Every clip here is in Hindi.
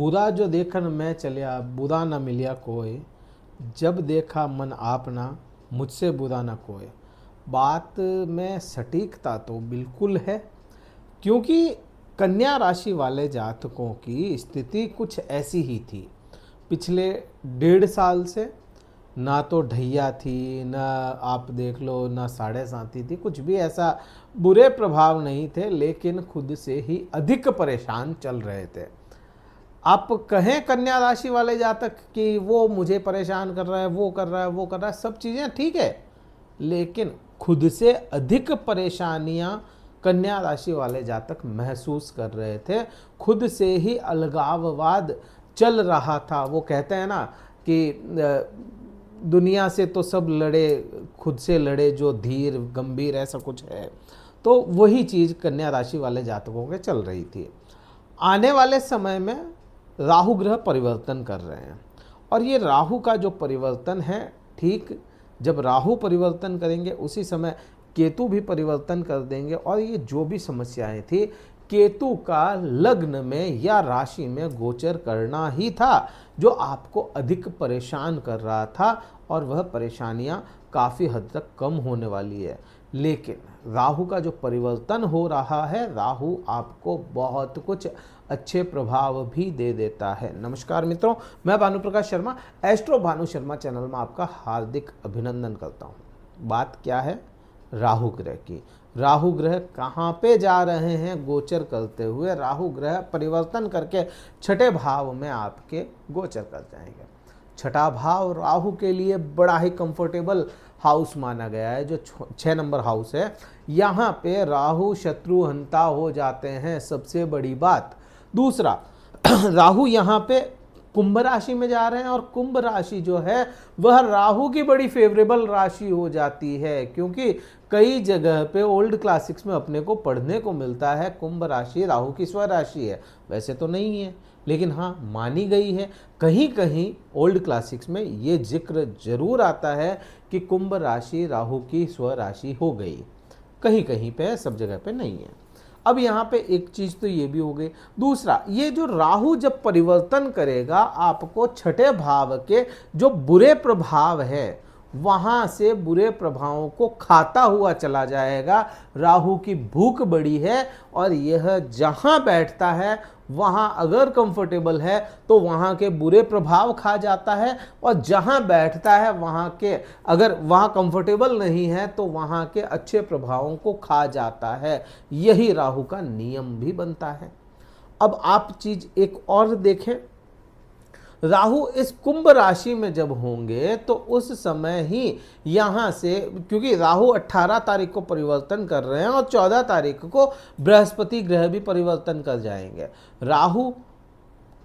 बुरा जो देखन मैं चलिया बुरा न मिलिया कोय, जब देखा मन आपना मुझसे बुरा न कोय। बात में सटीकता तो बिल्कुल है, क्योंकि कन्या राशि वाले जातकों की स्थिति कुछ ऐसी ही थी। पिछले 1.5 साल से ना तो ढैया थी, ना आप देख लो ना साढ़े साथी थी, कुछ भी ऐसा बुरे प्रभाव नहीं थे, लेकिन खुद से ही अधिक परेशान चल रहे थे। आप कहें कन्या राशि वाले जातक कि वो मुझे परेशान कर रहा है, वो कर रहा है, वो कर रहा है, सब चीज़ें ठीक है, लेकिन खुद से अधिक परेशानियां कन्या राशि वाले जातक महसूस कर रहे थे। खुद से ही अलगाववाद चल रहा था। वो कहते हैं ना कि दुनिया से तो सब लड़े, खुद से लड़े जो धीर गंभीर, ऐसा कुछ है। तो वही चीज़ कन्या राशि वाले जातकों के चल रही थी। आने वाले समय में राहु ग्रह परिवर्तन कर रहे हैं, और ये राहु का जो परिवर्तन है, ठीक जब राहु परिवर्तन करेंगे उसी समय केतु भी परिवर्तन कर देंगे। और ये जो भी समस्याएं थी, केतु का लग्न में या राशि में गोचर करना ही था जो आपको अधिक परेशान कर रहा था, और वह परेशानियां काफ़ी हद तक कम होने वाली है। लेकिन राहु का जो परिवर्तन हो रहा है, राहु आपको बहुत कुछ अच्छे प्रभाव भी दे देता है। नमस्कार मित्रों, मैं भानुप्रकाश शर्मा, एस्ट्रो भानु शर्मा चैनल में आपका हार्दिक अभिनंदन करता हूँ। बात क्या है? राहु ग्रह की। राहु ग्रह कहाँ पे जा रहे हैं गोचर करते हुए? राहु ग्रह परिवर्तन करके छठे भाव में आपके गोचर कर जाएंगे। छठा भाव राहु के लिए बड़ा ही कंफर्टेबल हाउस माना गया है, जो 6 नंबर हाउस है। यहाँ पे राहु शत्रुहंता हो जाते हैं, सबसे बड़ी बात। दूसरा, राहु यहाँ पे कुंभ राशि में जा रहे हैं, और कुंभ राशि जो है वह राहु की बड़ी फेवरेबल राशि हो जाती है, क्योंकि कई जगह पे ओल्ड क्लासिक्स में अपने को पढ़ने को मिलता है कुंभ राशि राहु की स्वराशि है। वैसे तो नहीं है, लेकिन हाँ मानी गई है। कहीं कहीं ओल्ड क्लासिक्स में ये जिक्र जरूर आता है कि कुंभ राशि राहु की स्वराशि हो गई। कहीं कहीं पे, सब जगह पे नहीं है। अब यहाँ पे एक चीज तो ये भी हो गई। दूसरा, ये जो राहु जब परिवर्तन करेगा, आपको छठे भाव के जो बुरे प्रभाव है वहां से बुरे प्रभावों को खाता हुआ चला जाएगा। राहु की भूख बड़ी है, और यह जहां बैठता है वहां अगर कंफर्टेबल है तो वहां के बुरे प्रभाव खा जाता है, और जहां बैठता है वहां के, अगर वहां कंफर्टेबल नहीं है तो वहां के अच्छे प्रभावों को खा जाता है। यही राहु का नियम भी बनता है। अब आप चीज एक और देखें, राहु इस कुंभ राशि में जब होंगे तो उस समय ही यहाँ से, क्योंकि राहु 18 तारीख को परिवर्तन कर रहे हैं और 14 तारीख को बृहस्पति ग्रह भी परिवर्तन कर जाएंगे। राहु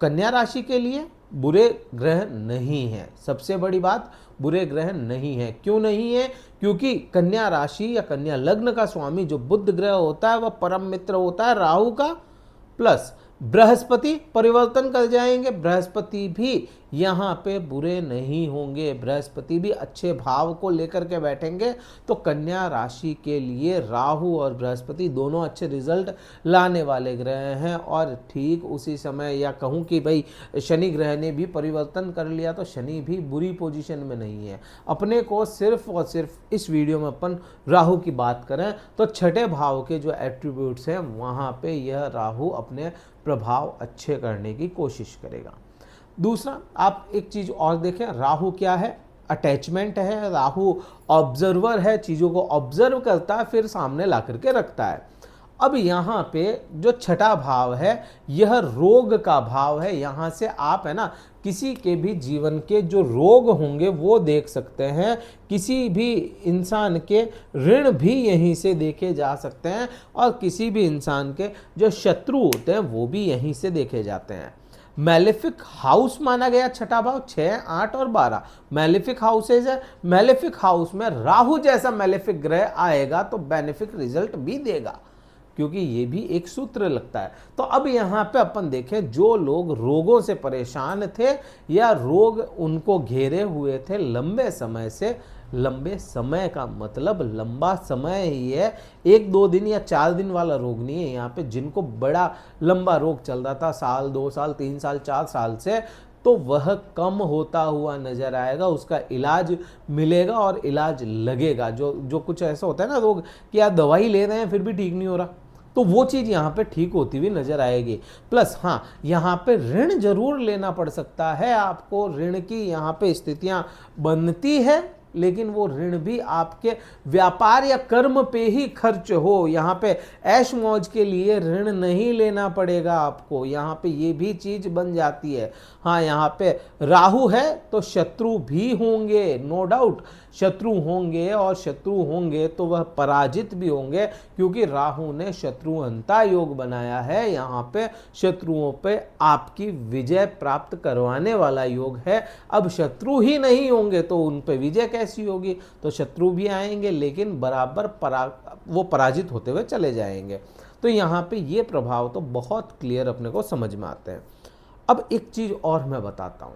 कन्या राशि के लिए बुरे ग्रह नहीं है। सबसे बड़ी बात, बुरे ग्रह नहीं है। क्यों नहीं है? क्योंकि कन्या राशि या कन्या लग्न का स्वामी जो बुध ग्रह होता है वह परम मित्र होता है राहु का। प्लस बृहस्पति परिवर्तन कर जाएंगे, बृहस्पति भी यहाँ पे बुरे नहीं होंगे, बृहस्पति भी अच्छे भाव को लेकर के बैठेंगे। तो कन्या राशि के लिए राहु और बृहस्पति दोनों अच्छे रिजल्ट लाने वाले ग्रह हैं। और ठीक उसी समय, या कहूँ कि भाई शनि ग्रह ने भी परिवर्तन कर लिया, तो शनि भी बुरी पोजीशन में नहीं है। अपने को सिर्फ और सिर्फ इस वीडियो में अपन राहु की बात करें तो छठे भाव के जो एट्रीब्यूट्स हैं वहाँ पे यह राहु अपने प्रभाव अच्छे करने की कोशिश करेगा। दूसरा, आप एक चीज और देखें, राहु क्या है? अटैचमेंट है। राहु ऑब्जर्वर है, चीजों को ऑब्जर्व करता है फिर सामने ला करके रखता है। अब यहाँ पे जो छठा भाव है यह रोग का भाव है। यहाँ से आप है ना, किसी के भी जीवन के जो रोग होंगे वो देख सकते हैं, किसी भी इंसान के ऋण भी यहीं से देखे जा सकते हैं, और किसी भी इंसान के जो शत्रु होते हैं वो भी यहीं से देखे जाते हैं। मैलेफिक हाउस माना गया छठा भाव, 6, 8 और 12 मैलेफिक हाउसेज है। मैलेफिक हाउस में राहु जैसा मैलेफिक ग्रह आएगा तो बेनिफिक रिजल्ट भी देगा, क्योंकि ये भी एक सूत्र लगता है। तो अब यहाँ पे अपन देखें, जो लोग रोगों से परेशान थे या रोग उनको घेरे हुए थे लंबे समय से, लंबे समय का मतलब लंबा समय ही है, 1-2 दिन या 4 दिन वाला रोग नहीं है यहाँ पे। जिनको बड़ा लंबा रोग चल रहा था साल 2 साल 3 साल 4 साल से, तो वह कम होता हुआ नजर आएगा, उसका इलाज मिलेगा और इलाज लगेगा। जो कुछ ऐसा होता है ना रोग कि आप दवाई ले रहे हैं फिर भी ठीक नहीं हो रहा, तो वो चीज़ यहाँ पे ठीक होती हुई नजर आएगी। प्लस हाँ, यहाँ पे ऋण जरूर लेना पड़ सकता है आपको, ऋण की यहाँ पे स्थितियां बनती है, लेकिन वो ऋण भी आपके व्यापार या कर्म पे ही खर्च हो। यहाँ पे ऐश मौज के लिए ऋण नहीं लेना पड़ेगा आपको, यहाँ पे ये भी चीज बन जाती है। हाँ, यहाँ पे राहु है तो शत्रु भी होंगे, नो डाउट शत्रु होंगे, और शत्रु होंगे तो वह पराजित भी होंगे, क्योंकि राहु ने शत्रुहंता योग बनाया है। यहाँ पे शत्रुओं पे आपकी विजय प्राप्त करवाने वाला योग है। अब शत्रु ही नहीं होंगे तो उन पे विजय कैसी होगी? तो शत्रु भी आएंगे लेकिन बराबर वो पराजित होते हुए चले जाएंगे। तो यहाँ पे ये प्रभाव तो बहुत क्लियर अपने को समझ में आते हैं। अब एक चीज और मैं बताता हूँ,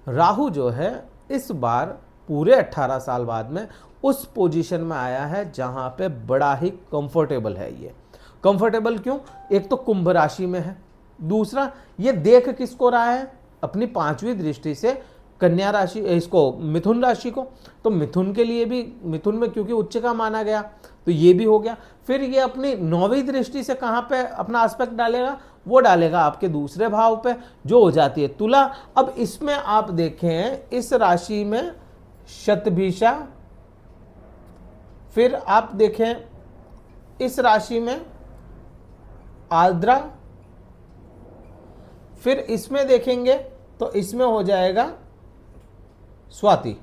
राहु जो है इस बार पूरे 18 साल बाद में उस पोजीशन में आया है जहां पे बड़ा ही कंफर्टेबल है। ये कंफर्टेबल क्यों? एक तो कुंभ राशि में है, दूसरा ये देख किसको रहा है? अपनी 5वीं दृष्टि से कन्या राशि, इसको मिथुन राशि को। तो मिथुन के लिए भी, मिथुन में क्योंकि उच्च का माना गया तो ये भी हो गया। फिर ये अपनी 9वीं दृष्टि से कहां पे अपना एस्पेक्ट डालेगा? वो डालेगा आपके दूसरे भाव पे, जो हो जाती है तुला। अब इसमें आप देखें, इस राशि में शतभिषा, फिर आप देखें इस राशि में आर्द्रा, फिर इसमें देखेंगे तो इसमें हो जाएगा स्वाति।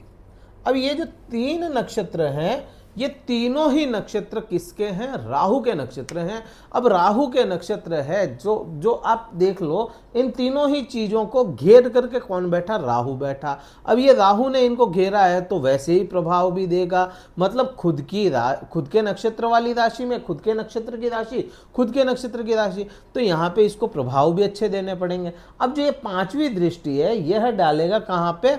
अब ये जो 3 नक्षत्र हैं, ये तीनों ही नक्षत्र किसके हैं? राहु के नक्षत्र हैं। अब राहु के नक्षत्र है जो आप देख लो, इन तीनों ही चीजों को घेर करके कौन बैठा? राहु बैठा। अब ये राहु ने इनको घेरा है तो वैसे ही प्रभाव भी देगा, मतलब खुद के नक्षत्र वाली राशि में खुद के नक्षत्र की राशि, खुद के नक्षत्र की राशि, तो यहाँ पे इसको प्रभाव भी अच्छे देने पड़ेंगे। अब जो ये 5वीं दृष्टि है, यह डालेगा कहाँ पे?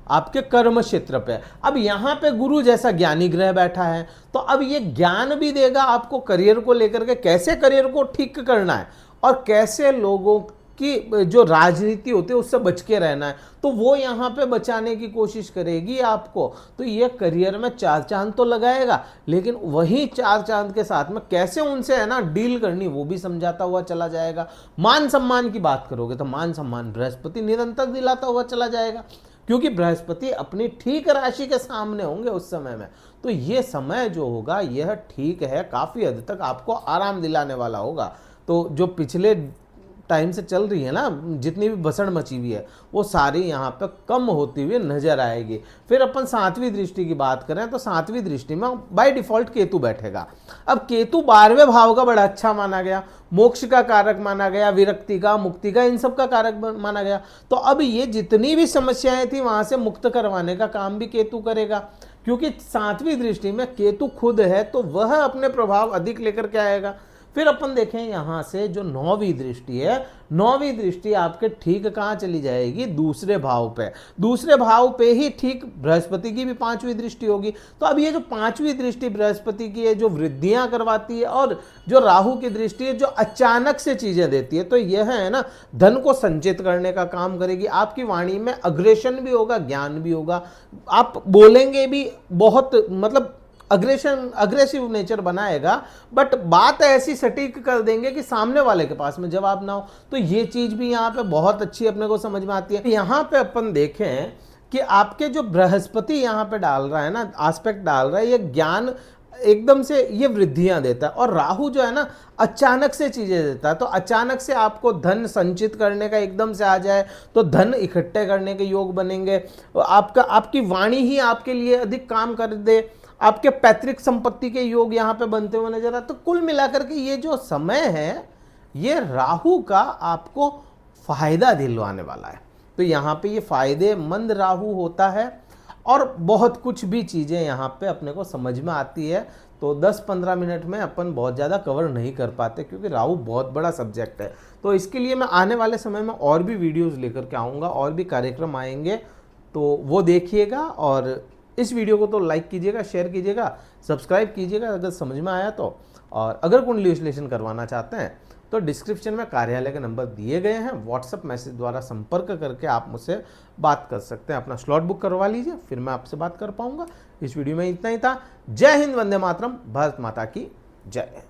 आपके कर्म क्षेत्र पे। अब यहां पे गुरु जैसा ज्ञानी ग्रह बैठा है, तो अब ये ज्ञान भी देगा आपको करियर को लेकर के, कैसे करियर को ठीक करना है और कैसे लोगों की जो राजनीति होती है उससे बच के रहना है, तो वो यहाँ पे बचाने की कोशिश करेगी आपको। तो ये करियर में 4 चांद तो लगाएगा, लेकिन वही 4 चांद के साथ में कैसे उनसे है ना डील करनी वो भी समझाता हुआ चला जाएगा। मान सम्मान की बात करोगे तो मान सम्मान बृहस्पति निरंतर दिलाता हुआ चला जाएगा, क्योंकि बृहस्पति अपनी ठीक राशि के सामने होंगे उस समय में। तो ये समय जो होगा यह ठीक है, काफी हद तक आपको आराम दिलाने वाला होगा। तो जो पिछले टाइम से चल रही है ना जितनी भी भसड़ मची हुई है, वो सारी यहाँ पे कम होती हुई नजर आएगी। फिर अपन 7वीं दृष्टि की बात करें तो 7वीं दृष्टि में बाय डिफॉल्ट केतु बैठेगा। अब केतु 12वें भाव का बड़ा अच्छा माना गया, मोक्ष का कारक माना गया, विरक्ति का, मुक्ति का, इन सब का कारक माना गया। तो अब ये जितनी भी समस्याएं थी वहां से मुक्त करवाने का काम भी केतु करेगा, क्योंकि 7वीं दृष्टि में केतु खुद है तो वह अपने प्रभाव अधिक लेकर के आएगा। फिर अपन देखें यहां से जो 9वीं दृष्टि है, 9वीं दृष्टि आपके ठीक कहां चली जाएगी? दूसरे भाव पे। दूसरे भाव पे ही ठीक बृहस्पति की भी 5वीं दृष्टि होगी। तो अब ये जो 5वीं दृष्टि बृहस्पति की है, जो वृद्धियां करवाती है, और जो राहु की दृष्टि है जो अचानक से चीजें देती है, तो यह है ना धन को संचित करने का काम करेगी। आपकी वाणी में अग्रेशन भी होगा, ज्ञान भी होगा, आप बोलेंगे भी बहुत, मतलब अग्रेसिव नेचर बनाएगा, बट बात ऐसी सटीक कर देंगे कि सामने वाले के पास में जवाब ना हो। तो ये चीज भी यहाँ पे बहुत अच्छी अपने को समझ में आती है। यहाँ पे अपन देखें कि आपके जो बृहस्पति यहाँ पे डाल रहा है ना, एस्पेक्ट डाल रहा है, ये ज्ञान एकदम से ये वृद्धियां देता है, और राहु जो है ना अचानक से चीजें देता है। तो अचानक से आपको धन संचित करने का एकदम से आ जाए तो धन इकट्ठे करने के योग बनेंगे, आपकी वाणी ही आपके लिए अधिक काम कर दे, आपके पैतृक संपत्ति के योग यहां पे बनते हुए नजर आते। तो कुल मिलाकर के ये जो समय है ये राहु का आपको फायदा दिलवाने वाला है। तो यहाँ पे ये फायदेमंद राहु होता है, और बहुत कुछ भी चीजें यहाँ पे अपने को समझ में आती है। तो 10-15 मिनट में अपन बहुत ज़्यादा कवर नहीं कर पाते, क्योंकि राहु बहुत बड़ा सब्जेक्ट है। तो इसके लिए मैं आने वाले समय में और भी वीडियोज़ लेकर के आऊँगा, और भी कार्यक्रम आएंगे, तो वो देखिएगा। और इस वीडियो को तो लाइक कीजिएगा, शेयर कीजिएगा, सब्सक्राइब कीजिएगा अगर समझ में आया तो। और अगर कुंडली विश्लेषण करवाना चाहते हैं तो डिस्क्रिप्शन में कार्यालय के नंबर दिए गए हैं, व्हाट्सएप मैसेज द्वारा संपर्क करके आप मुझसे बात कर सकते हैं। अपना स्लॉट बुक करवा लीजिए, फिर मैं आपसे बात कर पाऊंगा। इस वीडियो में इतना ही था। जय हिंद, वंदे मातरम, भारत माता की जय।